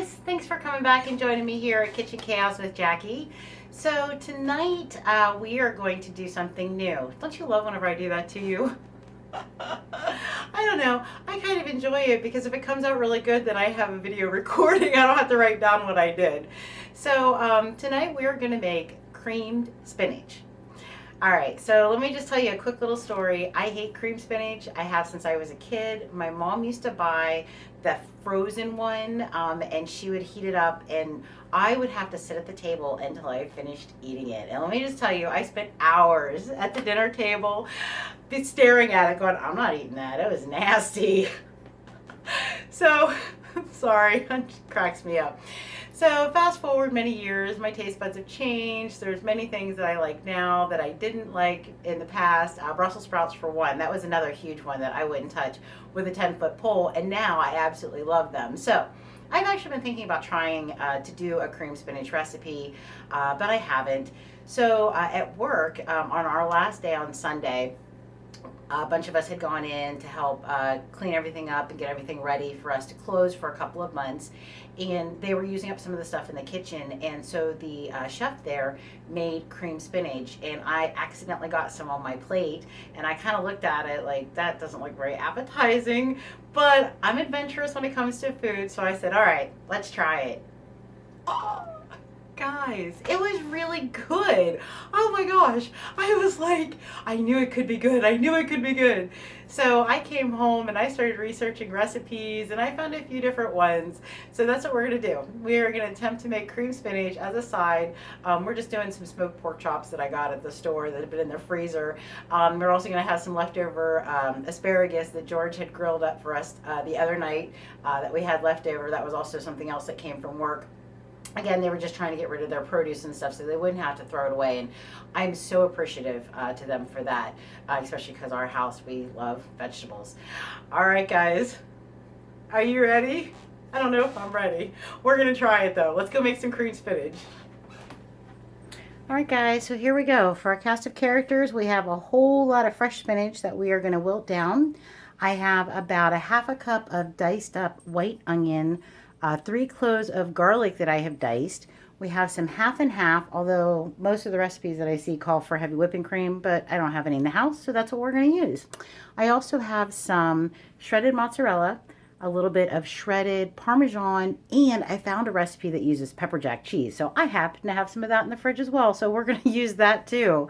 guys, thanks for coming back and joining me here at Kitchen Chaos with Jackie. So tonight we are going to do something new. Don't you love whenever I do that to you? I don't know. I kind of enjoy it because if it comes out really good, then I have a video recording. I don't have to write down what I did. So tonight we are going to make creamed spinach. All right, so let me just tell you a quick little story. I hate cream spinach. I have since I was a kid. My mom used to buy the frozen one, and she would heat it up, and I would have to sit at the table until I finished eating it. And let me just tell you, I spent hours at the dinner table staring at it going, I'm not eating that. It was nasty. So, sorry, it cracks me up. So fast forward many years, my taste buds have changed. There's many things that I like now that I didn't like in the past. Brussels sprouts for one. That was another huge one that I wouldn't touch with a 10-foot pole, and now I absolutely love them. So I've actually been thinking about trying to do a cream spinach recipe, but I haven't. So at work, on our last day on Sunday, a bunch of us had gone in to help clean everything up and get everything ready for us to close for a couple of months. And they were using up some of the stuff in the kitchen. And so the chef there made cream spinach. And I accidentally got some on my plate. And I kind of looked at it like, that doesn't look very appetizing. But I'm adventurous when it comes to food. So I said, all right, let's try it. Oh, guys, it was really good. Oh my gosh. I was like, I knew it could be good. I knew it could be good. So I came home and I started researching recipes, and I found a few different ones. So that's what we're going to do. We are going to attempt to make cream spinach as a side. We're just doing some smoked pork chops that I got at the store that have been in the freezer. We're also going to have some leftover asparagus that George had grilled up for us the other night that we had left over. That was also something else that came from work. Again, they were just trying to get rid of their produce and stuff so they wouldn't have to throw it away. And I'm so appreciative to them for that, especially because our house, we love vegetables. All right, guys, are you ready? I don't know if I'm ready. We're going to try it, though. Let's go make some cream spinach. All right, guys, so here we go. For our cast of characters, we have a whole lot of fresh spinach that we are going to wilt down. I have about a half a cup of diced up white onion, 3 cloves of garlic that I have diced. We have some half and half, although most of the recipes that I see call for heavy whipping cream, but I don't have any in the house, so that's what we're going to use. I also have some shredded mozzarella, a little bit of shredded Parmesan, and I found a recipe that uses pepper jack cheese. So I happen to have some of that in the fridge as well, so we're going to use that too.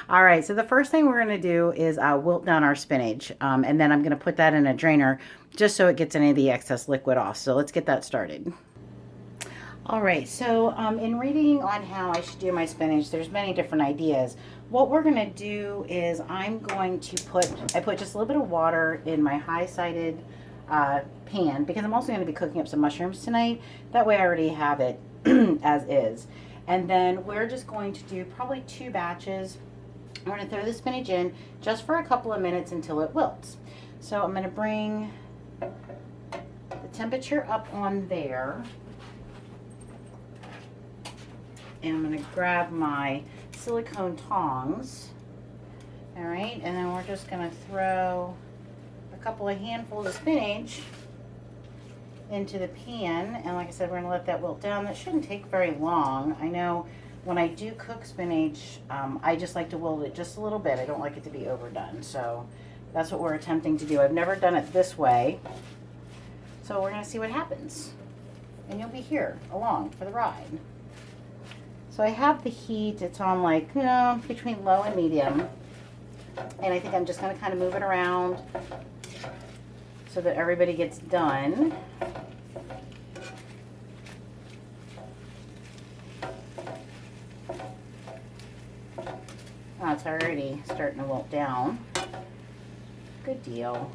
All right, so the first thing we're going to do is wilt down our spinach, and then I'm going to put that in a drainer just so it gets any of the excess liquid off. So let's get that started. All right, so in reading on how I should do my spinach, there's many different ideas. What we're going to do is I'm going to I put just a little bit of water in my high-sided pan, because I'm also going to be cooking up some mushrooms tonight. That way I already have it as is. And then we're just going to do probably 2 batches. We're going to throw the spinach in just for a couple of minutes until it wilts. So I'm going to bring the temperature up on there, and I'm going to grab my silicone tongs. All right, and then we're just going to throw a couple of handfuls of spinach into the pan, and like I said, we're going to let that wilt down. That shouldn't take very long. I know when I do cook spinach, I just like to wilt it just a little bit. I don't like it to be overdone, so that's what we're attempting to do. I've never done it this way, so we're going to see what happens, and you'll be here along for the ride. So I have the heat, it's on like, between low and medium, and I think I'm just going to kind of move it around so that everybody gets done. Oh, it's already starting to wilt down. Good deal.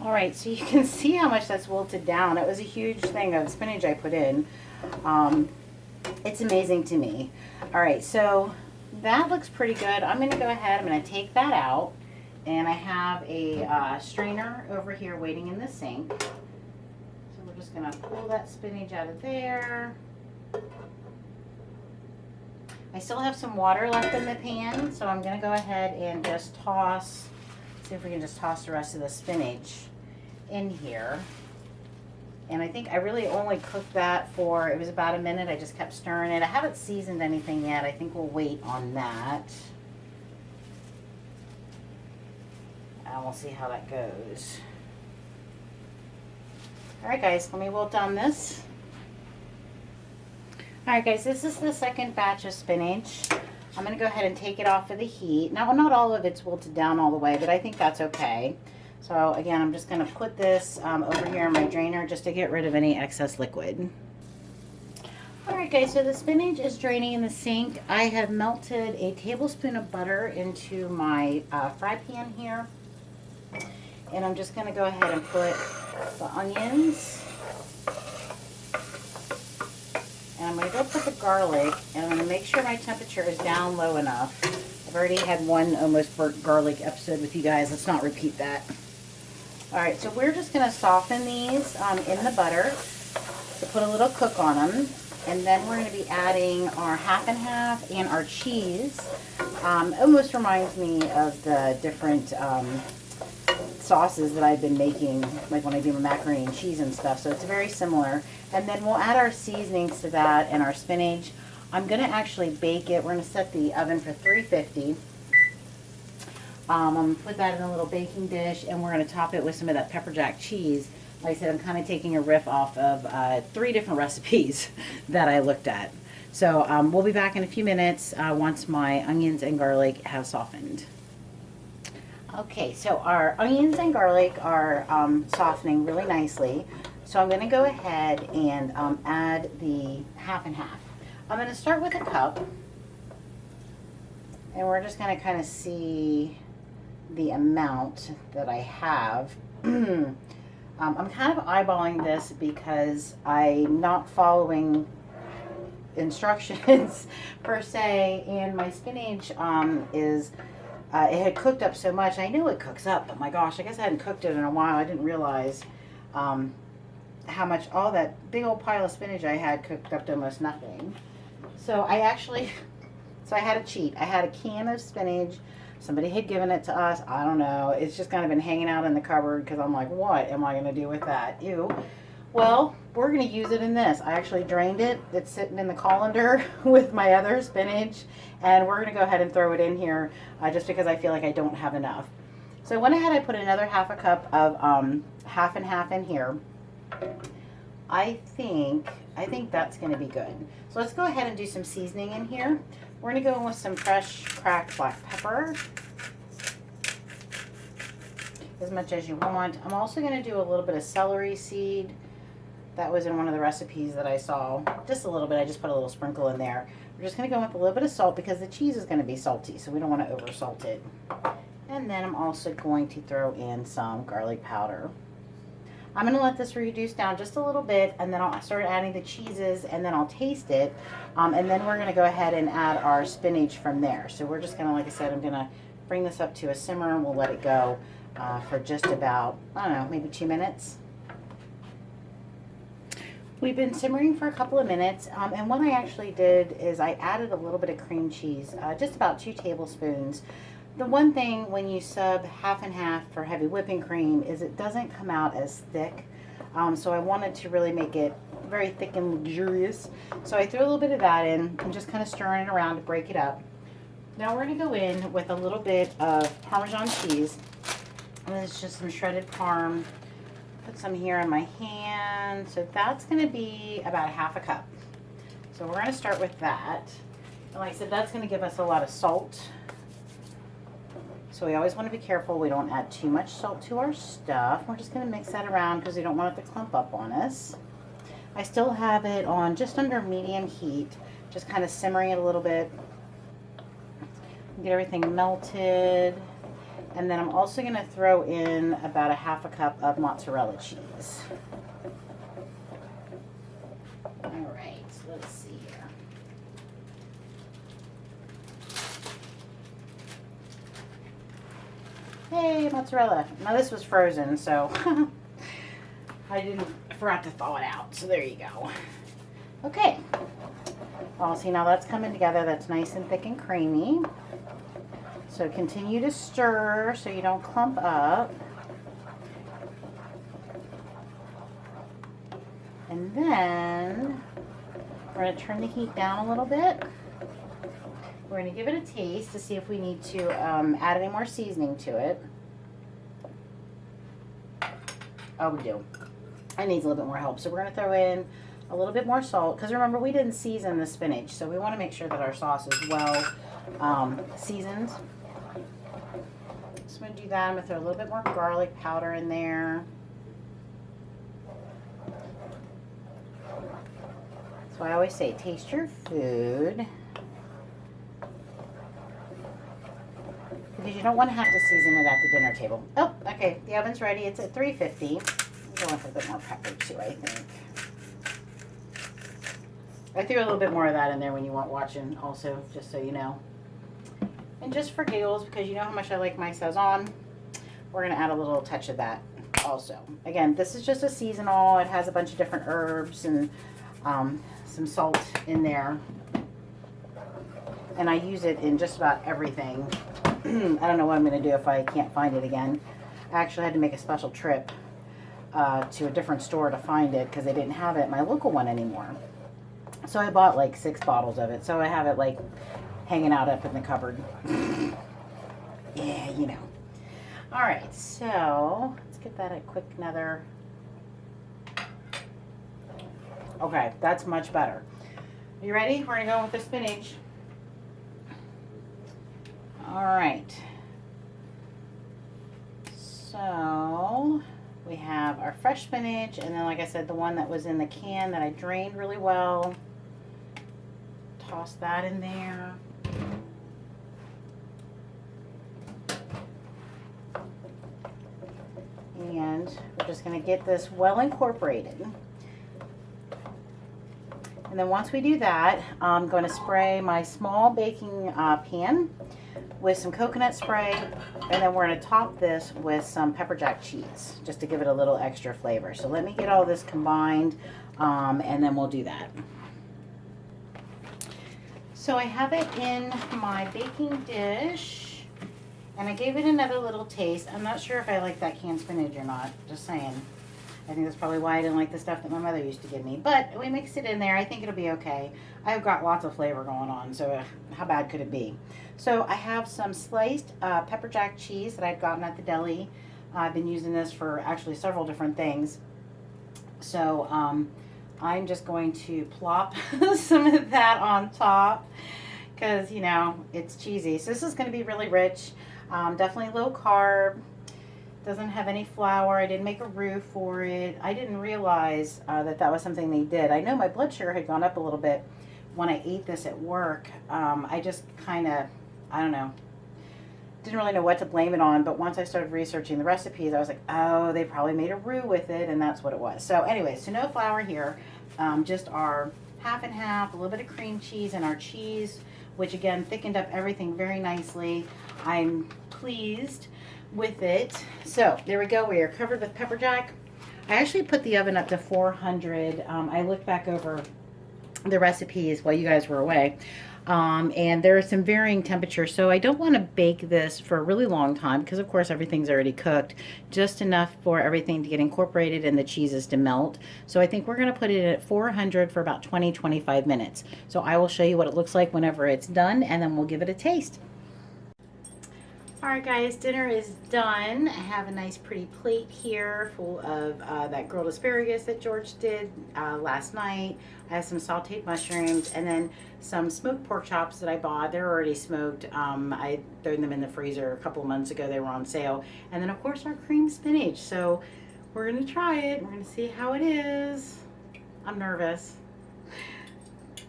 All right, so you can see how much that's wilted down. It was a huge thing of spinach I put in. It's amazing to me. All right, so that looks pretty good. I'm going to go ahead, I'm going to take that out, and I have a strainer over here waiting in the sink. So we're just going to pull that spinach out of there. I still have some water left in the pan, so I'm going to go ahead and just toss See if we can just toss the rest of the spinach in here. And I think I really only cooked that for, it was about a minute. I just kept stirring it. I haven't seasoned anything yet. I think we'll wait on that. And we'll see how that goes. All right, guys, let me wilt down this. All right, guys, this is the second batch of spinach. I'm going to go ahead and take it off of the heat. Now, not all of it's wilted down all the way, but I think that's okay. So, again, I'm just going to put this over here in my drainer just to get rid of any excess liquid. All right, guys, so the spinach is draining in the sink. I have melted a tablespoon of butter into my fry pan here. And I'm just going to go ahead and put the onions. And I'm going to go put the garlic, and I'm going to make sure my temperature is down low enough. I've already had one almost burnt garlic episode with you guys. Let's not repeat that. All right, so we're just going to soften these in the butter to put a little cook on them. And then we're going to be adding our half and half and our cheese. Almost reminds me of the different sauces that I've been making, like when I do my macaroni and cheese and stuff. So it's very similar. And then we'll add our seasonings to that and our spinach. I'm going to actually bake it. We're going to set the oven for 350. I'm going to put that in a little baking dish, and we're going to top it with some of that pepper jack cheese. Like I said, I'm kind of taking a riff off of 3 different recipes that I looked at. So we'll be back in a few minutes once my onions and garlic have softened. Okay, so our onions and garlic are softening really nicely. So I'm going to go ahead and add the half and half. I'm going to start with a cup. And we're just going to kind of see the amount that I have. I'm kind of eyeballing this because I'm not following instructions per se. And my spinach is... it had cooked up so much. I knew it cooks up, but my gosh, I guess I hadn't cooked it in a while. I didn't realize how much all that big old pile of spinach I had cooked up to almost nothing. So I had a cheat. I had a can of spinach. Somebody had given it to us. I don't know. It's just kind of been hanging out in the cupboard because I'm like, what am I going to do with that? Ew. Well, we're going to use it in this. I actually drained it. It's sitting in the colander with my other spinach. And we're going to go ahead and throw it in here just because I feel like I don't have enough. So I went ahead and put another half a cup of half and half in here. I think that's going to be good. So let's go ahead and do some seasoning in here. We're going to go in with some fresh cracked black pepper. As much as you want. I'm also going to do a little bit of celery seed. That was in one of the recipes that I saw. Just a little bit. I just put a little sprinkle in there. We're just going to go with a little bit of salt because the cheese is going to be salty, so we don't want to over salt it. And then I'm also going to throw in some garlic powder. I'm going to let this reduce down just a little bit, and then I'll start adding the cheeses, and then I'll taste it. And then we're going to go ahead and add our spinach from there. So we're just going to, like I said, I'm going to bring this up to a simmer, and we'll let it go for just about, I don't know, maybe 2 minutes. We've been simmering for a couple of minutes, and what I actually did is I added a little bit of cream cheese, just about 2 tablespoons. The one thing when you sub half and half for heavy whipping cream is it doesn't come out as thick. So I wanted to really make it very thick and luxurious. So I threw a little bit of that in. I'm just kind of stirring it around to break it up. Now we're going to go in with a little bit of Parmesan cheese. And it's just some shredded Parm. Put some here in my hand. So that's going to be about half a cup. So we're going to start with that. And like I said, that's going to give us a lot of salt. So we always want to be careful we don't add too much salt to our stuff. We're just going to mix that around because we don't want it to clump up on us. I still have it on just under medium heat, just kind of simmering it a little bit. Get everything melted. And then I'm also going to throw in about a half a cup of mozzarella cheese. All right, so let's see here. Hey, mozzarella. Now this was frozen, so I forgot to thaw it out. So there you go. Okay. Well, see, now that's coming together. That's nice and thick and creamy. So continue to stir so you don't clump up. And then we're going to turn the heat down a little bit. We're going to give it a taste to see if we need to add any more seasoning to it. Oh, we do. It needs a little bit more help. So we're going to throw in a little bit more salt. Because remember, we didn't season the spinach. So we want to make sure that our sauce is well seasoned. So I'm going to do that. I'm going to throw a little bit more garlic powder in there. So I always say, taste your food. Because you don't want to have to season it at the dinner table. Oh, okay. The oven's ready. It's at 350. I'm going for a bit more pepper too, I think. I threw a little bit more of that in there when you weren't watching also, just so you know. And just for giggles, because you know how much I like my Sazon, we're going to add a little touch of that also. Again, this is just a seasonal. It has a bunch of different herbs and some salt in there. And I use it in just about everything. I don't know what I'm going to do if I can't find it again. I actually had to make a special trip to a different store to find it because they didn't have it at my local one anymore. So I bought like 6 bottles of it. So I have it like hanging out up in the cupboard. Yeah, you know. All right, so let's give that a quick another. Okay, that's much better. Are you ready? We're going to go with the spinach. All right. So we have our fresh spinach, and then like I said, the one that was in the can that I drained really well. Toss that in there. And we're just going to get this well incorporated. And then once we do that, I'm going to spray my small baking pan with some coconut spray, and then we're going to top this with some pepper jack cheese just to give it a little extra flavor. So let me get all this combined, and then we'll do that. So I have it in my baking dish, and I gave it another little taste. I'm not sure if I like that canned spinach or not, just saying. I think that's probably why I didn't like the stuff that my mother used to give me. But we mixed it in there. I think it'll be okay. I've got lots of flavor going on, so how bad could it be? So I have some sliced pepper jack cheese that I've gotten at the deli. I've been using this for actually several different things. So I'm just going to plop some of that on top because, you know, it's cheesy. So this is going to be really rich. Definitely low carb. Doesn't have any flour. I didn't make a roux for it. I didn't realize that was something they did. I know my blood sugar had gone up a little bit when I ate this at work. I just kind of, I don't know, didn't really know what to blame it on. But once I started researching the recipes, I was like, oh, they probably made a roux with it, and that's what it was. So anyway, so no flour here. Just our half and half, a little bit of cream cheese, and our cheese, which again thickened up everything very nicely. I'm pleased with it. So there we go. We are covered with pepper jack. I actually put the oven up to 400. I looked back over the recipes while you guys were away, and there are some varying temperatures, so I don't want to bake this for a really long time because of course everything's already cooked, just enough for everything to get incorporated and the cheeses to melt. So I think we're going to put it at 400 for about 20-25 minutes. So I will show you what it looks like whenever it's done, and then we'll give it a taste. Alright guys, dinner is done. I have a nice pretty plate here full of that grilled asparagus that George did last night. I have some sauteed mushrooms and then some smoked pork chops that I bought. They're already smoked. I threw them in the freezer a couple of months ago. They were on sale. And then of course our cream spinach. So we're going to try it. We're going to see how it is. I'm nervous.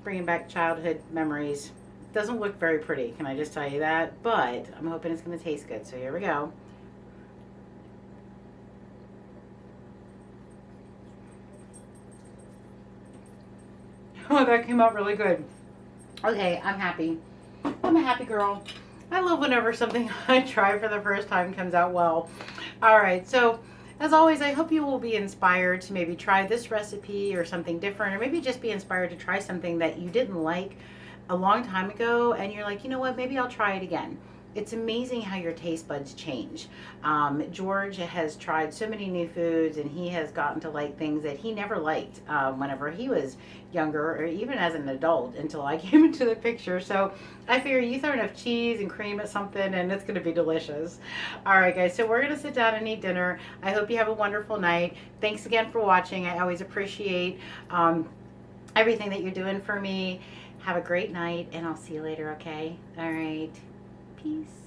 Bringing back childhood memories. Doesn't look very pretty, can I just tell you that? But I'm hoping it's going to taste good. So here we go. Oh, that came out really good. Okay, I'm happy. I'm a happy girl. I love whenever something I try for the first time comes out well. All right, so as always, I hope you will be inspired to maybe try this recipe or something different, or maybe just be inspired to try something that you didn't like a long time ago and you're like, you know what, maybe I'll try it again. it's amazing how your taste buds change. George has tried so many new foods, and he has gotten to like things that he never liked whenever he was younger, or even as an adult, until I came into the picture. So I figure you throw enough cheese and cream at something and it's going to be delicious. All right, guys, so we're going to sit down and eat dinner. I hope you have a wonderful night. Thanks again for watching. I always appreciate everything that you're doing for me. Have a great night, and I'll see you later, okay? All right. Peace.